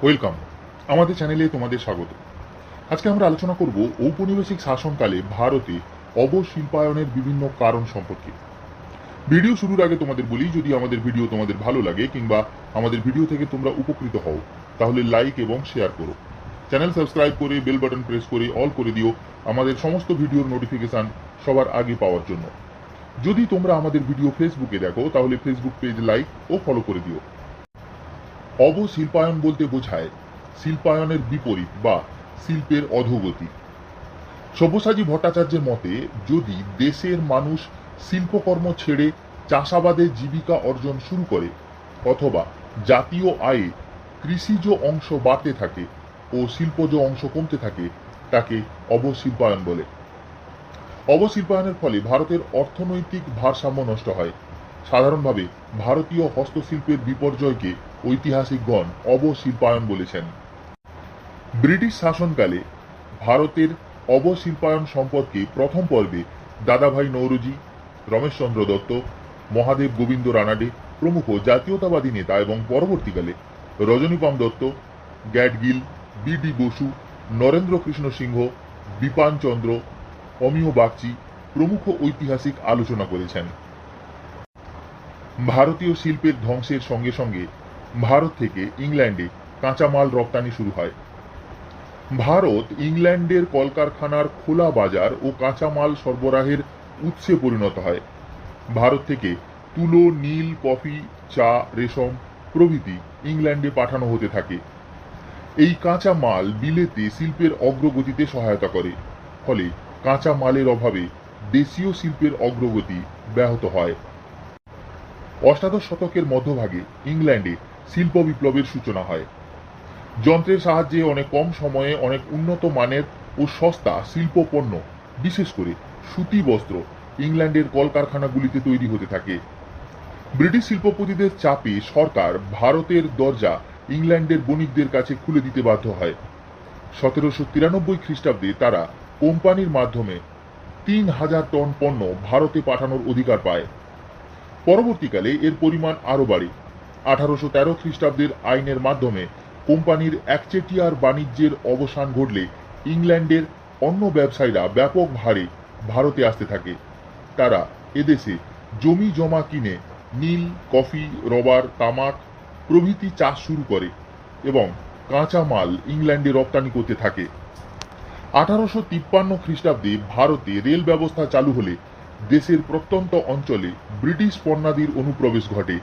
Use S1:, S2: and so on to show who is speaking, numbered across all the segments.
S1: Welcome আমাদের চ্যানেলে তোমাদের স্বাগত। আজকে আমরা আলোচনা করব ঔপনিবেশিক শাসনকালে ভারতে অবশিল্পায়নের বিভিন্ন কারণ সম্পর্কে। ভিডিও শুরুর আগে তোমাদের বলি, যদি আমাদের ভিডিও তোমাদের ভালো লাগে কিংবা আমাদের ভিডিও থেকে তোমরা উপকৃত হও তাহলে লাইক এবং শেয়ার করো। চ্যানেল সাবস্ক্রাইব করে বেল বাটন প্রেস করে অল করে দিও আমাদের সমস্ত ভিডিওর নোটিফিকেশন সবার আগে পাওয়ার জন্য। যদি তোমরা আমাদের ভিডিও ফেসবুকে দেখো তাহলে ফেসবুক পেজ লাইক ও ফলো করে দিও। অবশিল্পায়ন বলতে বোঝায় শিল্পায়নের বিপরীত বা শিল্পের অধোগতি। সব্যসাচী ভট্টাচার্যের মতে, যদি দেশের মানুষ শিল্পকর্ম ছেড়ে চাষাবাদে জীবিকা অর্জন শুরু করে অথবা জাতীয় আয়ে কৃষিজ অংশ বাড়তে থাকে ও শিল্পজ অংশ কমতে থাকে, তাকে অবশিল্পায়ন বলে। অবশিল্পায়নের ফলে ভারতের অর্থনৈতিক ভারসাম্য নষ্ট হয়। সাধারণভাবে ভারতীয় হস্তশিল্পের বিপর্যয়কে ঐতিহাসিকগণ অবশিল্পায়ন বলেছেন। ব্রিটিশ শাসনকালে ভারতের অবশিল্পায়ন সম্পর্কে প্রথম পর্বে দাদাভাই নৌরোজি, রমেশচন্দ্র দত্ত, মহাদেব গোবিন্দ রানাডে প্রমুখ জাতীয়তাবাদী নেতা এবং পরবর্তীকালে রজনীকান্ত দত্ত, গ্যাডগিল, বি.ডি. বসু, নরেন্দ্র কৃষ্ণ সিংহ, বিপান চন্দ্র, অমিয় বাগচি প্রমুখ ঐতিহাসিক আলোচনা করেছেন। ভারতীয় শিল্পের ধ্বংসের সঙ্গে সঙ্গে ভারত থেকে ইংল্যান্ডে কাঁচামাল রপ্তানি শুরু হয়। ভারত ইংল্যান্ডের কলকারখানার খোলা বাজার ও কাঁচামাল সরবরাহের উৎসে পরিণত হয়। ভারত থেকে তুলো, নীল, কফি, চা, রেশম প্রভৃতি ইংল্যান্ডে পাঠানো হতে থাকে। এই কাঁচা মাল বিলেতে শিল্পের অগ্রগতিতে সহায়তা করে, ফলে কাঁচা মালের অভাবে দেশীয় শিল্পের অগ্রগতি ব্যাহত হয়। অষ্টাদশ শতকের মধ্যভাগে ইংল্যান্ডে শিল্প বিপ্লবের সূচনা হয়। যন্ত্রের সাহায্যে অনেক কম সময়ে অনেক উন্নত মানের ও সস্তা শিল্প পণ্য, বিশেষ করে সুতি বস্ত্র ইংল্যান্ডের কলকারখানাগুলিতে তৈরি হতে থাকে। ব্রিটিশ শিল্পপতিদের চাপে সরকার ভারতের দরজা ইংল্যান্ডের বণিকদের কাছে খুলে দিতে বাধ্য হয়। 1793 খ্রিস্টাব্দে তারা কোম্পানির মাধ্যমে 3000 টন পণ্য ভারতে পাঠানোর অধিকার পায়। পরবর্তীকালে এর পরিমাণ আরও বাড়ে। 1813 খ্রিস্টাব্দের আইনের মাধ্যমে কোম্পানির একচেটিয়ার বাণিজ্যের অবসান ঘটলে ইংল্যান্ডের অন্য ব্যবসায়ীরা ব্যাপক হারে ভারতে আসতে থাকে। তারা এদেশে জমি জমা কিনে নীল, কফি, রবার, তামাক প্রভৃতি চাষ শুরু করে এবং কাঁচা মাল ইংল্যান্ডে রপ্তানি করতে থাকে। 1853 খ্রিস্টাব্দে ভারতে রেল ব্যবস্থা চালু হলে দেশের প্রত্যন্ত অঞ্চলে ব্রিটিশ পণ্যাদির অনুপ্রবেশ ঘটে।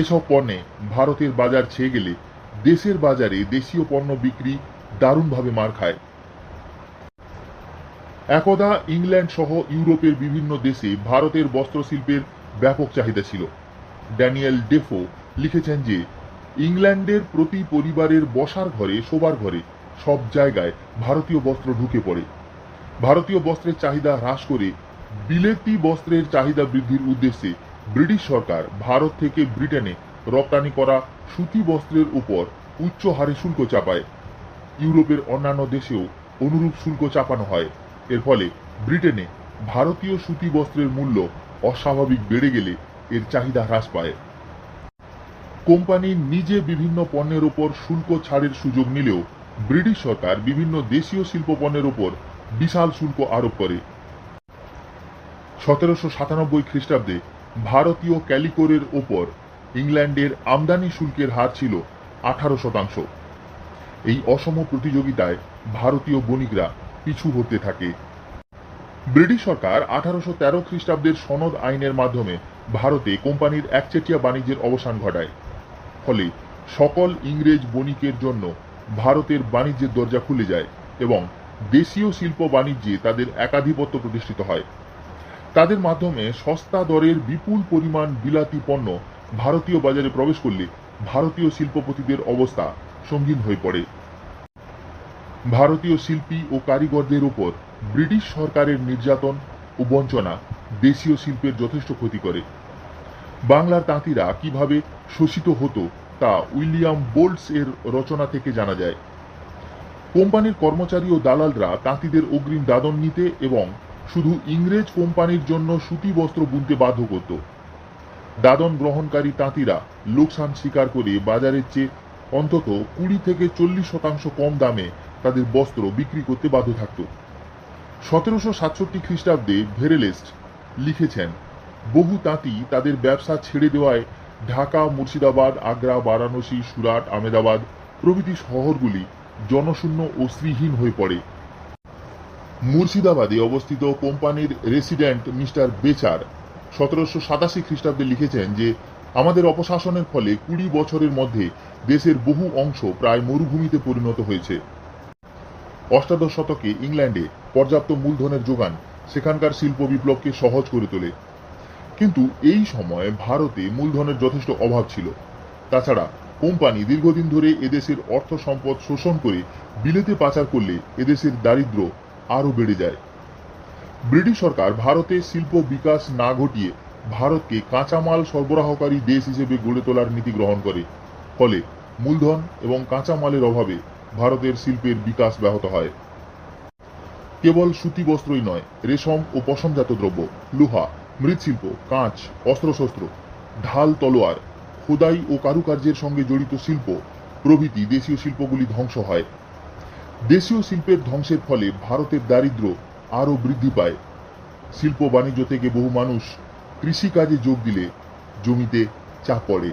S1: এসব পণ্যে ভারতের বাজার ছেয়ে গেলে দেশের বাজারে দেশীয় পণ্য বিক্রি দারুণভাবে মার খায়। একদা ইংল্যান্ড সহ ইউরোপের বিভিন্ন দেশে ভারতের বস্ত্রশিল্পের ব্যাপক চাহিদা ছিল। ড্যানিয়েল ডেফো লিখেছেন যে ইংল্যান্ডের প্রতি পরিবারের বসার ঘরে, শোবার ঘরে সব জায়গায় ভারতীয় বস্ত্র ঢুকে পড়ে। ভারতীয় বস্ত্রের চাহিদা হ্রাস করে বিলেতি বস্ত্রের চাহিদা বৃদ্ধির উদ্দেশ্যে ব্রিটিশ সরকার ভারত থেকে ব্রিটেনে রপ্তানি করা সুতি বস্ত্রের উপর উচ্চ হারে শুল্ক চাপায়। ইউরোপের অন্যান্য দেশেও অনুরূপ শুল্ক চাপানো হয়। এর ফলে ব্রিটেনে ভারতীয় সুতি বস্ত্রের মূল্য অস্বাভাবিক বেড়ে গেলে এর চাহিদা হ্রাস পায়। কোম্পানি নিজে বিভিন্ন পণ্যের উপর শুল্ক ছাড়ের সুযোগ নিলেও ব্রিটিশ সরকার বিভিন্ন দেশীয় শিল্প পণ্যের উপর বিশাল শুল্ক আরোপ করে। 1797 খ্রিস্টাব্দে ভারতীয় ক্যালিকোরের ওপর ইংল্যান্ডের আমদানি শুল্কের হার ছিল 18%। এই অসম প্রতিযোগিতায় ভারতীয় বণিকরা পিছু হতে থাকে। ব্রিটিশ সরকার 1813 খ্রিস্টাব্দের সনদ আইনের মাধ্যমে ভারতে কোম্পানির একচেটিয়া বাণিজ্যের অবসান ঘটায়। ফলে সকল ইংরেজ বণিকের জন্য ভারতের বাণিজ্যের দরজা খুলে যায় এবং দেশীয় শিল্প বাণিজ্যে তাদের একাধিপত্য প্রতিষ্ঠিত হয়। তাদের মাধ্যমে সস্তা দরের বিপুল পরিমাণ বিলাতি পণ্য ভারতীয় বাজারে প্রবেশ করলে ভারতীয় শিল্পপতিদের অবস্থা সঙ্গীন হয়ে পড়ে। ভারতীয় শিল্পী ও কারিগরদের উপর ব্রিটিশ সরকারের নির্যাতন ও বঞ্চনা দেশীয় শিল্পের যথেষ্ট ক্ষতি করে। বাংলার তাঁতিরা কিভাবে শোষিত হতো তা উইলিয়াম বোল্টস এর রচনা থেকে জানা যায়। কোম্পানির কর্মচারী ও দালালরা তাঁতিদের অগ্রিম দাদন নিতে এবং শুধু ইংরেজ কোম্পানির জন্য সুতি বস্ত্র বুনতে বাধ্য করত। দাদন গ্রহণকারী তাঁতিরা লোকসান স্বীকার করে বাজারের চেয়ে অন্তত 20 থেকে 40% কম দামে তাদের বস্ত্র বিক্রি করতে বাধ্য থাকত। 1767 খ্রিস্টাব্দে ভেরেলেস্ট লিখেছেন, বহু তাঁতি তাদের ব্যবসা ছেড়ে দেওয়ায় ঢাকা, মুর্শিদাবাদ, আগ্রা, বারাণসী, সুরাট, আমেদাবাদ প্রভৃতি শহরগুলি জনশূন্য ও শ্রীহীন হয়ে পড়ে। মুর্শিদাবাদে অবস্থিত কোম্পানির রেসিডেন্ট মিস্টার বেচার 1787 খ্রিস্টাব্দে লিখেছেন যে আমাদের অপশাসনের ফলে 20 বছরের মধ্যে দেশের বহু অংশ প্রায় মরুভূমিতে পরিণত হয়েছে। অষ্টাদশ শতকে ইংল্যান্ডে পর্যাপ্ত মূলধনের যোগান সেখানকার শিল্প বিপ্লবকে সহজ করে তোলে, কিন্তু এই সময় ভারতে মূলধনের যথেষ্ট অভাব ছিল। তাছাড়া কোম্পানি দীর্ঘদিন ধরে এদেশের অর্থ সম্পদ শোষণ করে বিলেতে পাচার করলে এদেশের দারিদ্র্য আরও বেড়ে যায়। ব্রিটিশ সরকার ভারতে শিল্প বিকাশ না ঘটিয়ে ভারতকে কাঁচামাল সরবরাহকারী দেশ হিসেবে গড়ে তোলার নীতি গ্রহণ করে, ফলে মূলধন এবং কাঁচামালের অভাবে ভারতের শিল্পের বিকাশ ব্যাহত হয়। কেবল সুতি বস্ত্রই নয়, রেশম ও পশমজাত দ্রব্য, লোহা, মৃৎশিল্প, কাঁচ, অস্ত্রশস্ত্র, ঢাল তলোয়ার, খোদাই ও কারুকার্যের সঙ্গে জড়িত শিল্প প্রভৃতি দেশীয় শিল্পগুলি ধ্বংস হয়। দেশীয় শিল্পের ধ্বংসের ফলে ভারতের দারিদ্র্য আরও বৃদ্ধি পায়। শিল্প বাণিজ্য থেকে বহু মানুষ কৃষিকাজে যোগ দিলে জমিতে চাপ পড়ে।